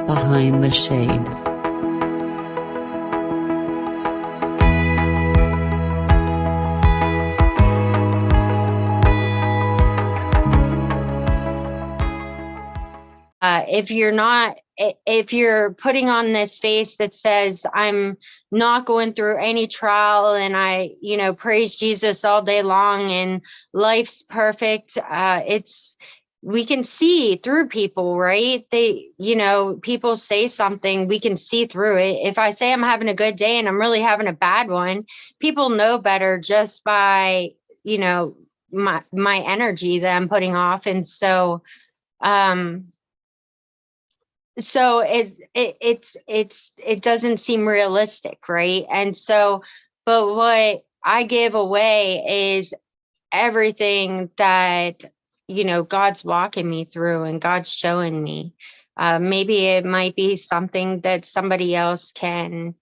Behind the Shades. If you're putting on this face that says I'm not going through any trial and I praise Jesus all day long and life's perfect, we can see through people, right? People say something, we can see through it. If I say I'm having a good day and I'm really having a bad one, people know better just by, my energy that I'm putting off. And um, so it doesn't seem realistic, right? And so, but what I give away is everything that God's walking me through and God's showing me. Maybe it might be something that somebody else can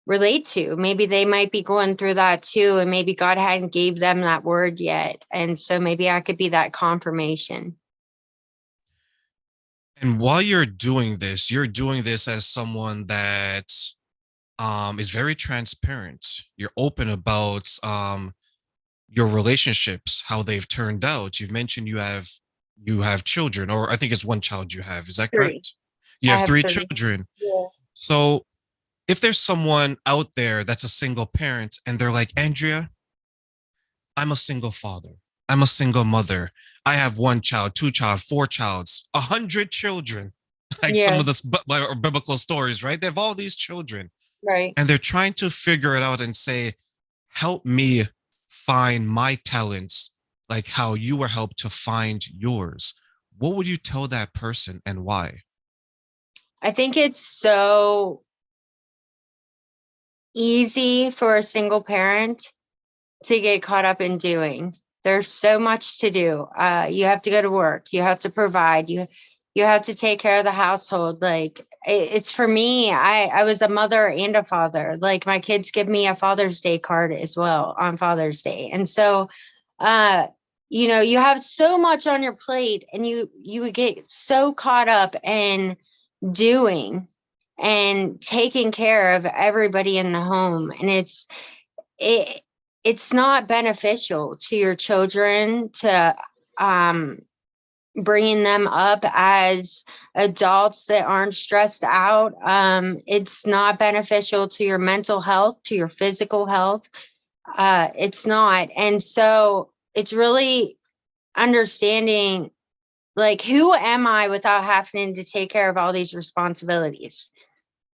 relate to. Maybe they might be going through that too, and maybe God hadn't gave them that word yet, and so maybe I could be that confirmation. And while you're doing this as someone that is very transparent. You're open about your relationships, how they've turned out. You've mentioned you have children, or I think it's one child you have. Is that Three. correct? You I have have three three. children. Yeah. So if there's someone out there that's a single parent and they're like, Andrea, I'm a single father. I'm a single mother. I have one child, two child, four childs, 100 children. Like some Yeah. of the biblical stories, right? They have all these children Right. and they're trying to figure it out and say, help me find my talents, like how you were helped to find yours. What would you tell that person and why? I think it's so easy for a single parent to get caught up in doing. There's so much to do. You have to go to work. You have to provide. You have to take care of the household. Like it's for me. I was a mother and a father. Like my kids give me a Father's Day card as well on Father's Day, and so uh, you have so much on your plate, and you would get so caught up in doing and taking care of everybody in the home, and it it's not beneficial to your children to um bringing them up as adults that aren't stressed out. It's not beneficial to your mental health, to your physical health. It's not. And so it's really understanding, like, who am I without having to take care of all these responsibilities?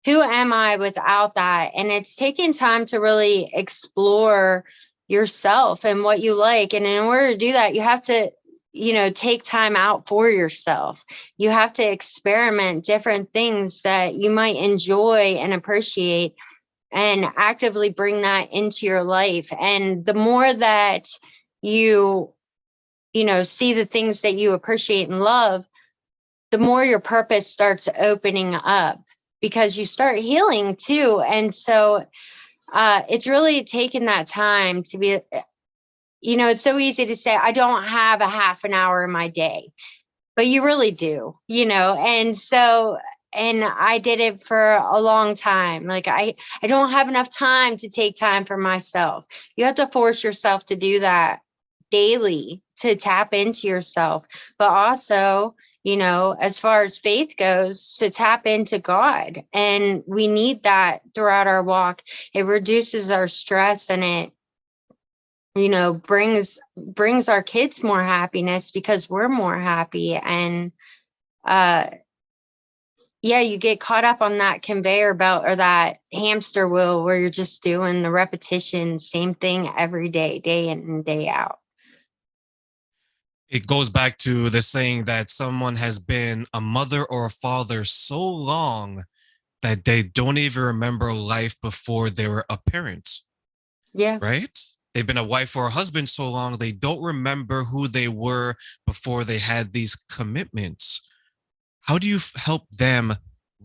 Who am I without that? And it's taking time to really explore yourself and what you like. And in order to do that, you have to, take time out for yourself. You have to experiment different things that you might enjoy and appreciate and actively bring that into your life. And the more that you, see the things that you appreciate and love, the more your purpose starts opening up because you start healing too. And so it's really taking that time to be, it's so easy to say, I don't have a half an hour in my day, but you really do, and so, and I did it for a long time. Like I don't have enough time to take time for myself. You have to force yourself to do that daily to tap into yourself, but also, as far as faith goes, to tap into God. And we need that throughout our walk. It reduces our stress, and it, brings our kids more happiness because we're more happy. And uh yeah, you get caught up on that conveyor belt or that hamster wheel where you're just doing the repetition, same thing every day, day in and day out. It goes back to the saying that someone has been a mother or a father so long that they don't even remember life before they were a parent, Yeah. right? They've been a wife or a husband so long they don't remember who they were before they had these commitments. How do you help them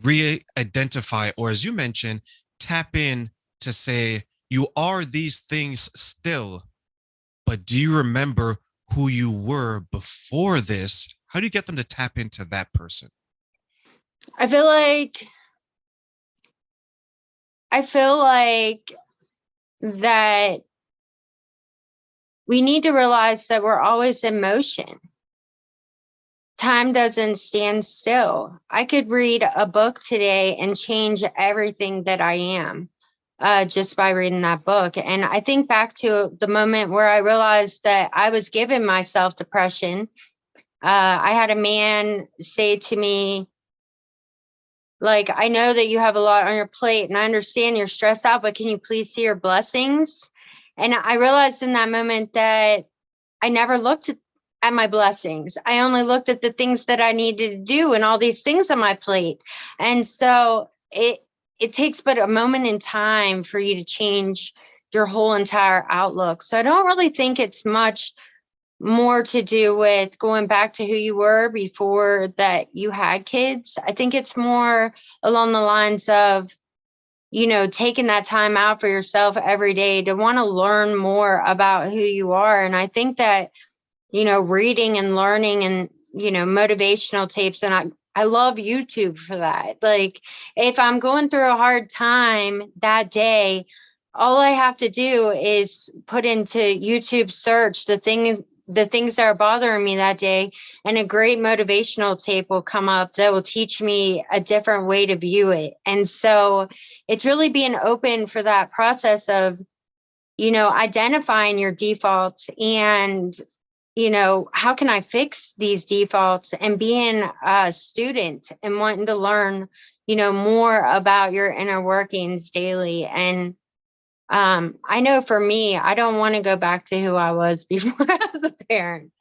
re-identify, or as you mentioned, tap in to say you are these things still, but do you remember who you were before this? How do you get them to tap into that person? I feel like that we need to realize that we're always in motion. Time doesn't stand still. I could read a book today and change everything that I am just by reading that book. And I think back to the moment where I realized that I was giving myself depression. I had a man say to me, like, I know that you have a lot on your plate and I understand you're stressed out, but can you please see your blessings? And I realized in that moment that I never looked at my blessings. I only looked at the things that I needed to do and all these things on my plate. And so it takes but a moment in time for you to change your whole entire outlook. So I don't really think it's much more to do with going back to who you were before that you had kids. I think it's more along the lines of, you know, taking that time out for yourself every day to want to learn more about who you are. And I think that, you know, reading and learning and, you know, motivational tapes. And I love YouTube for that. Like, if I'm going through a hard time that day, all I have to do is put into YouTube search the things that are bothering me that day, and a great motivational tape will come up that will teach me a different way to view it. And so it's really being open for that process of, you know, identifying your defaults and, you know, how can I fix these defaults, and being a student and wanting to learn, you know, more about your inner workings daily. And I know for me, I don't want to go back to who I was before I was a parent.